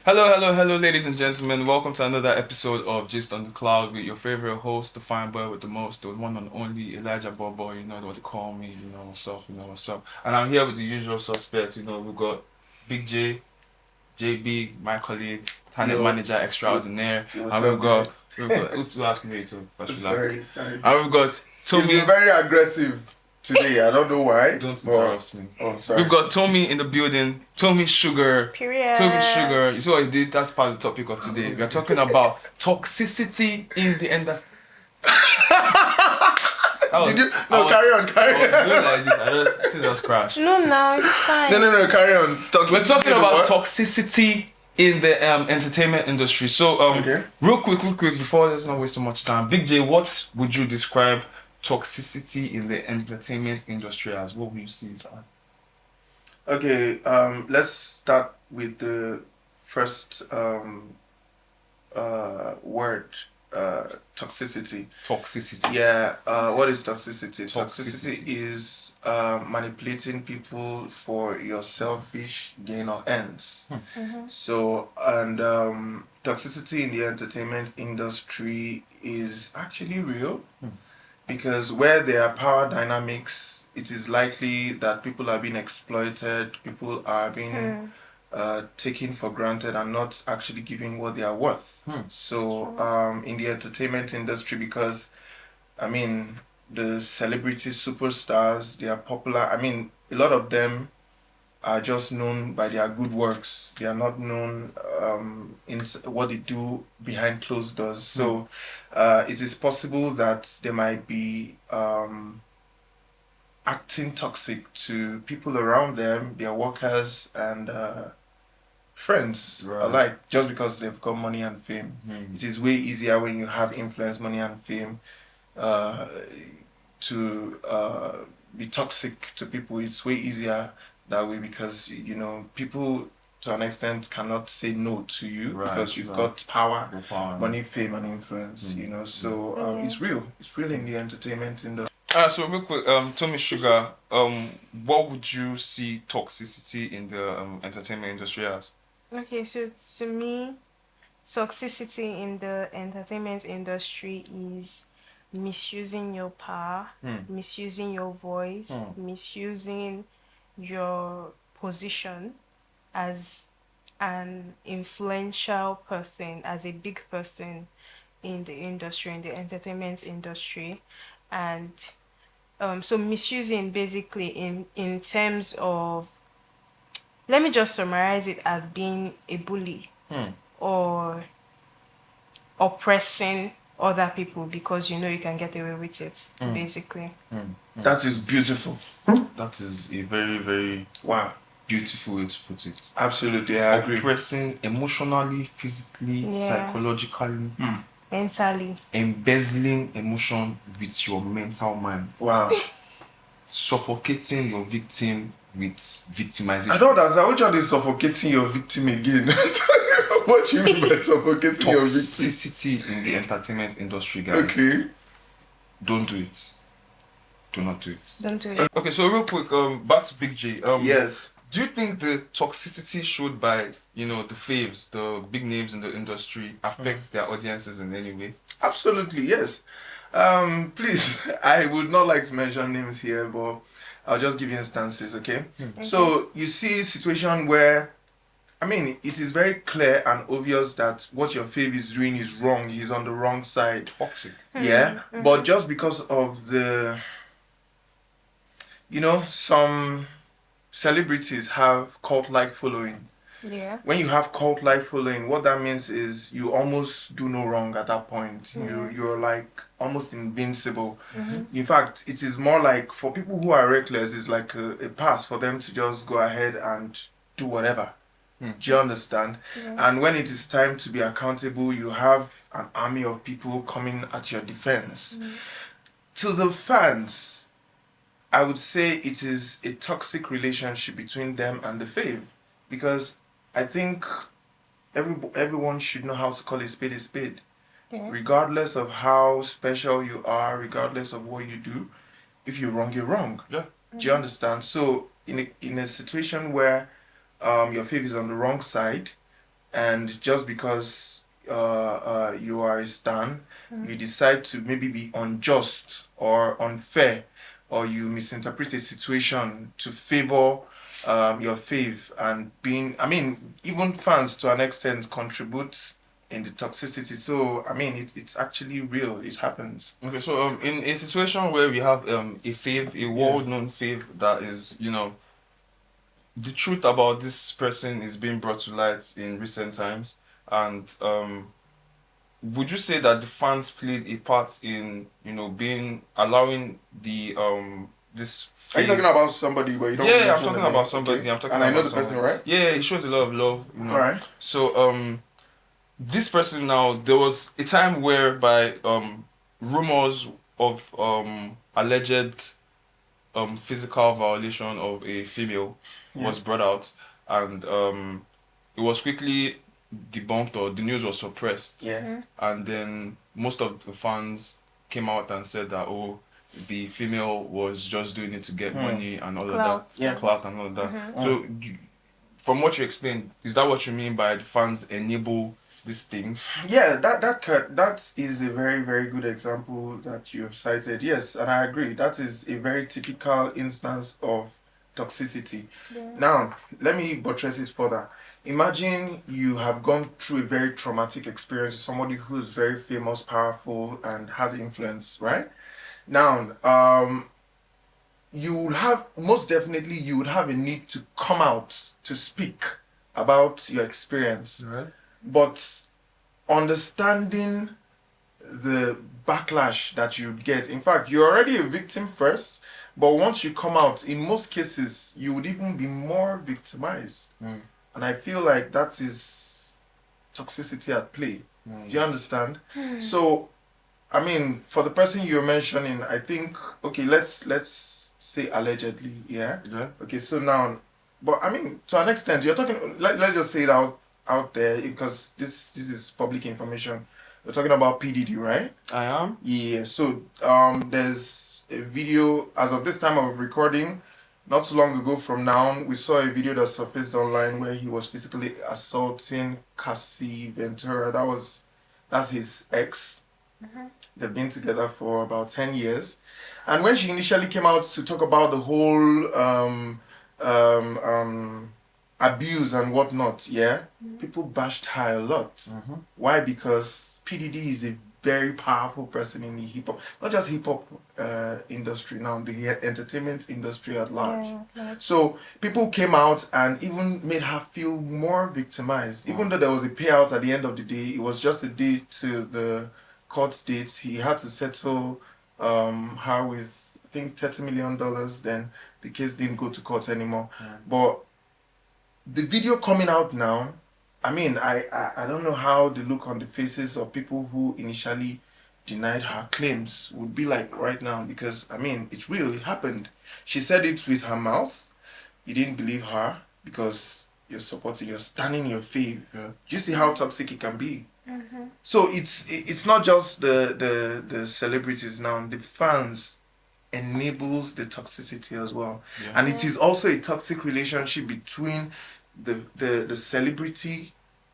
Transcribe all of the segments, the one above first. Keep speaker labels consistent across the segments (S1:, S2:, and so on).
S1: Hello, ladies and gentlemen. Welcome to another episode of Just on the Cloud with your favorite host, the fine boy with the most, the one and only Elijah Bobo. You know what they call me. You know what's up. You know what's up. And I'm here with the usual suspects. You know we've got Big J, JB, my colleague, talent manager extraordinaire, and we've got who's asking me to
S2: Sorry.
S1: and we've got Tommy.
S2: You've been very aggressive today. I don't know why.
S1: Don't interrupt me.
S2: Oh, sorry.
S1: We've got Tommy in the building. Tommy Sugar.
S3: Period.
S1: Tommy Sugar. You see what he did? That's part of the topic of today. We are talking about toxicity in the industry.
S2: Did you? No, carry on.
S1: I was doing like this. I just crashed.
S3: No, it's fine.
S2: No, carry on.
S1: We're talking about toxicity in the entertainment industry. So,
S2: Okay.
S1: real quick, before let's not waste too much time. Big J, what would you describe toxicity in the entertainment industry as? What would you see as?
S2: Okay, let's start with the first word, toxicity.
S1: Toxicity.
S2: Yeah, what is toxicity?
S1: Toxicity.
S2: Toxicity is manipulating people for your selfish gain or ends. So, and toxicity in the entertainment industry is actually real because where there are power dynamics, it is likely that people are being exploited, people are being taken for granted and not actually giving what they are worth. So in the entertainment industry, because I mean the celebrity superstars, they are popular. I mean a lot of them are just known by their good works. They are not known in what they do behind closed doors. So it is possible that they might be acting toxic to people around them, their workers and friends alike, just because they've got money and fame. It is way easier when you have influence, money and fame to be toxic to people. It's way easier that way because people to an extent cannot say no to you because you've got power, money, fame and influence. So it's real in the entertainment industry.
S1: So real quick, Tommy Sugar, what would you see toxicity in the entertainment industry as?
S3: Okay, so to me, toxicity in the entertainment industry is misusing your power, misusing your voice, misusing your position as an influential person, as a big person in the industry, in the entertainment industry. And so misusing basically in terms of, let me just summarize it as being a bully or oppressing other people because you can get away with it, basically.
S2: That is beautiful.
S1: That is a very, very beautiful way to put it.
S2: Absolutely, I agree.
S1: Oppressing emotionally, physically, psychologically,
S3: mentally.
S1: Embezzling emotion with your mental mind.
S2: Wow.
S1: Suffocating your victim with victimization.
S2: I don't understand. Which one is suffocating your victim again? What do you mean by suffocating your victim?
S1: Toxicity in the entertainment industry, guys.
S2: Okay.
S1: Don't do it. Do not do it.
S3: Don't do it.
S1: Okay, so real quick, back to Big J.
S2: Yes.
S1: Do you think the toxicity showed by, the faves, the big names in the industry, affects their audiences in any way?
S2: Absolutely, yes. Please, I would not like to mention names here, but I'll just give you instances, okay? So you see a situation where, it is very clear and obvious that what your fave is doing is wrong. He's on the wrong side.
S1: Toxic.
S2: Yeah, but just because of the, some celebrities have cult-like following.
S3: Yeah.
S2: When you have cult-like following, what that means is you almost do no wrong at that point. You're like almost invincible. In fact, it is more like for people who are reckless, it's like a pass for them to just go ahead and do whatever. Do you understand? And when it is time to be accountable, you have an army of people coming at your defense. To the fans, I would say it is a toxic relationship between them and the fave, because I think everyone should know how to call a spade, regardless of how special you are, regardless of what you do. If you're wrong, you're wrong.
S1: Yeah.
S2: Do you understand? So in a situation where your fave is on the wrong side, and just because you are a stan, you decide to maybe be unjust or unfair, or you misinterpret a situation to favor your fave, and being, I mean, even fans to an extent contribute in the toxicity. So I mean, it's actually real. It happens.
S1: Okay, so in a situation where we have a fave, a world-known fave that is, the truth about this person is being brought to light in recent times, and would you say that the fans played a part in, being allowing the this
S2: Are you
S1: fave?
S2: talking about somebody but you don't
S1: Yeah, I'm
S2: mention the
S1: talking
S2: name?
S1: about somebody.
S2: Okay.
S1: I'm talking
S2: And I know
S1: about
S2: the person,
S1: someone.
S2: right?
S1: Yeah, he shows a lot of love,
S2: All right.
S1: So this person now, there was a time whereby rumors of alleged physical violation of a female was brought out, and it was quickly debunked, or the news was suppressed.
S2: Yeah.
S1: And then most of the fans came out and said that, oh, the female was just doing it to get money and all
S3: Clout.
S1: of that,
S2: Yeah.
S1: clout and all of that. So from what you explained, is that what you mean by the fans enable these things?
S2: Yeah, that is a very, very good example that you have cited. Yes, and I agree. That is a very typical instance of toxicity.
S3: Yeah.
S2: Now, let me buttress it further. Imagine you have gone through a very traumatic experience with somebody who is very famous, powerful, and has influence, right? Now, you would have, most definitely, you would have a need to come out to speak about your experience.
S1: Right.
S2: But understanding the backlash that you get, in fact, you're already a victim first, but once you come out, in most cases, you would even be more victimized. And I feel like that is toxicity at play. Do you understand? So, I mean, for the person you're mentioning, I think, okay, let's say allegedly, yeah? Okay, so now, but I mean, to an extent, you're talking, let's just say it out there, because this is public information. We're talking about P. Diddy, right?
S1: I am.
S2: Yeah, so there's a video, as of this time of recording, not too long ago from now, we saw a video that surfaced online where he was physically assaulting Cassie Ventura. That's his ex. They've been together for about 10 years. And when she initially came out to talk about the whole abuse and whatnot, people bashed her a lot. Why? Because P. Diddy is a very powerful person in the hip hop, not just hip hop industry now, the entertainment industry at large. So people came out and even made her feel more victimized. Even though there was a payout at the end of the day, it was just a day to the court date. He had to settle her with, I think, $30 million. Then the case didn't go to court anymore. But the video coming out now, I mean, I don't know how the look on the faces of people who initially denied her claims would be like right now, because, I mean, it's real, it happened. She said it with her mouth. You didn't believe her because you're standing your fave. Do you see how toxic it can be? So it's not just the celebrities now, the fans enables the toxicity as well. And it is also a toxic relationship between the celebrity,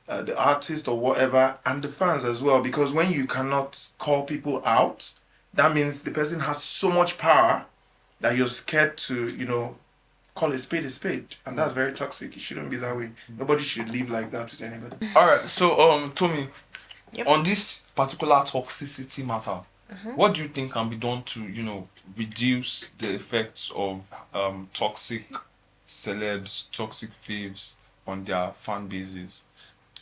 S2: the artist or whatever, and the fans as well, because when you cannot call people out, that means the person has so much power that you're scared to, call a spade, and that's very toxic. It shouldn't be that way. Nobody should live like that with anybody.
S1: All right, so Tommy, on this particular toxicity matter, what do you think can be done to reduce the effects of toxic celebs, toxic faves on their fan bases?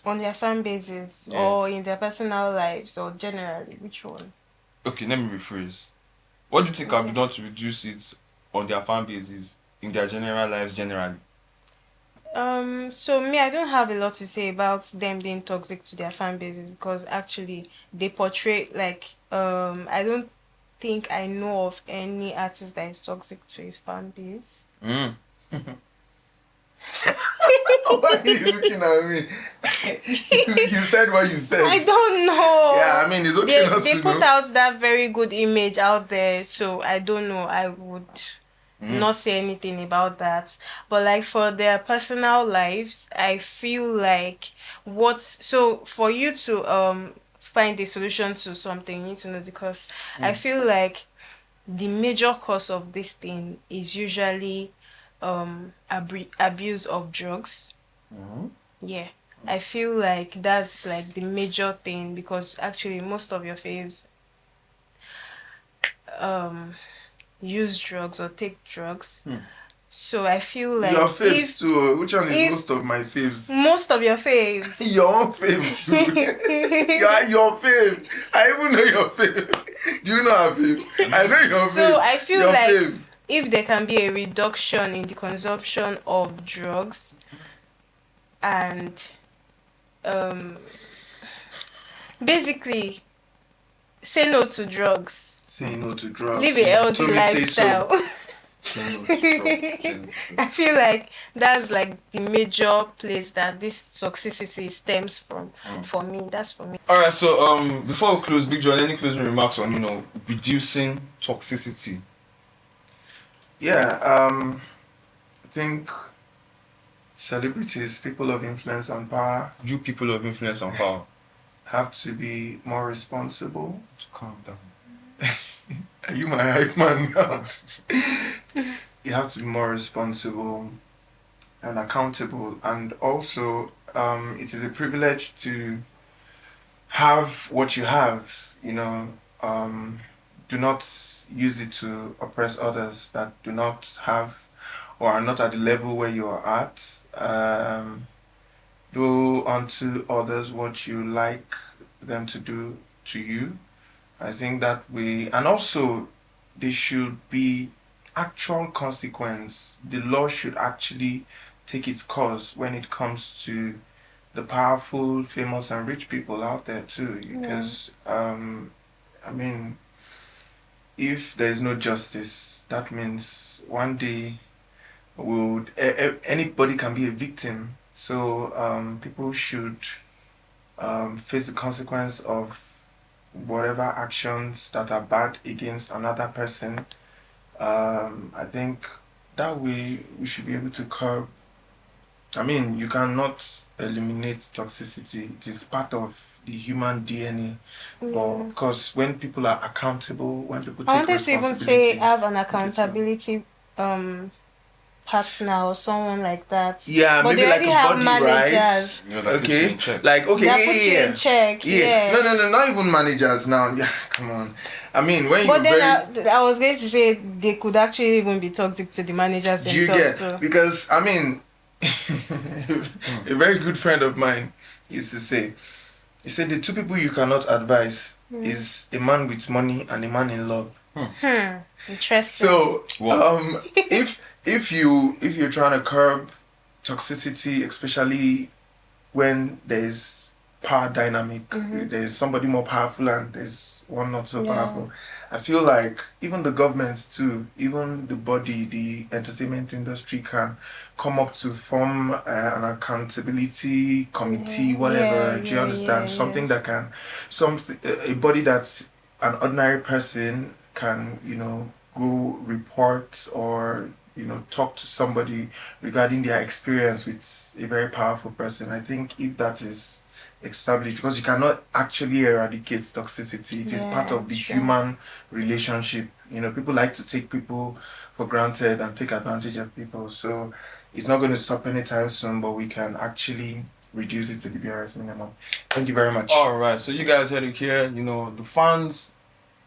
S3: On their fan bases, or in their personal lives, or generally, which one?
S1: Okay, let me rephrase. What do you think can be done to reduce it on their fan bases, in their general lives generally?
S3: So me, I don't have a lot to say about them being toxic to their fan bases, because actually they portray, like, I don't think I know of any artist that is toxic to his fan base.
S2: Why are you looking at me? You said what you said.
S3: I don't know.
S2: Yeah, I mean, it's okay not to know.
S3: They put out that very good image out there, so I don't know. I would not say anything about that. But like for their personal lives, I feel like so for you to find a solution to something, you need to know the cause. I feel like the major cause of this thing is usually abuse of drugs. Yeah, I feel like that's like the major thing, because actually most of your faves use drugs or take drugs. So I feel like
S2: your faves too. Which one is most of my faves?
S3: Most of your faves.
S2: Your own fave too. your fave. I even know your fave. Do you know her fave? I know your fave.
S3: So I feel
S2: your
S3: like
S2: fave.
S3: If there can be a reduction in the consumption of drugs and basically say no to drugs.
S2: Say no to drugs.
S3: Live a healthy lifestyle.
S1: I
S3: I feel like that's like the major place that this toxicity stems from. For me, that's for me.
S1: All right. So before we close, Big John, any closing remarks on reducing toxicity?
S2: Yeah. I think celebrities, people of influence and power,
S1: You people of influence and power,
S2: have to be more responsible.
S1: to calm down.
S2: Are you my hype man now? You have to be more responsible and accountable, and also it is a privilege to have what you have. Do not use it to oppress others that do not have or are not at the level where you are at. Do unto others what you like them to do to you. I think that and also there should be actual consequence. The law should actually take its course when it comes to the powerful, famous, and rich people out there too. Because if there is no justice, that means one day anybody can be a victim. So people should face the consequence of whatever actions that are bad against another person. I think that way we should be able to curb. You cannot eliminate toxicity. It is part of the human DNA. But of course, when people are accountable, when people take responsibility.
S3: I wanted to even say have an accountability partner or someone like that.
S2: Yeah,
S3: but
S2: maybe
S3: they
S2: like
S3: already
S2: a
S3: have
S2: body,
S3: managers.
S2: right?
S1: That puts you in check.
S2: Like okay,
S3: That puts you in check. Yeah.
S2: No, not even managers now. Yeah, come on. When
S3: but
S2: you're
S3: then I was going to say they could actually even be toxic to the managers themselves.
S2: Because a very good friend of mine used to say, he said the two people you cannot advise is a man with money and a man in love.
S3: Interesting.
S2: So if you're trying to curb toxicity, especially when there's power dynamic, there's somebody more powerful and there's one not so powerful. I feel like even the governments too, even the body, the entertainment industry can come up to form an accountability committee, whatever. Do you understand? Something that can, a body that's an ordinary person can, go report or talk to somebody regarding their experience with a very powerful person. I think if that is established, because you cannot actually eradicate toxicity, it is part of the human relationship. People like to take people for granted and take advantage of people, so it's not going to stop anytime soon, but we can actually reduce it to the barest minimum. Thank you very much.
S1: All right, so you guys heard it here. The fans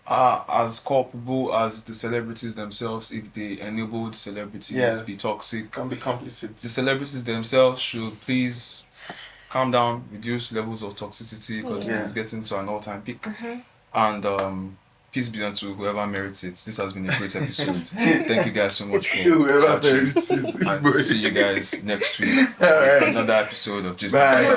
S1: are as culpable as the celebrities themselves if they enable the celebrities to be toxic.
S2: Can be complicit.
S1: The celebrities themselves should please calm down, reduce levels of toxicity, because it is getting to an all-time peak. And peace be unto whoever merits it. This has been a great episode. Thank you guys so much for
S2: whoever
S1: watching.
S2: merits it.
S1: And see you guys next week.
S2: All right.
S1: Another episode of Just
S2: Bye.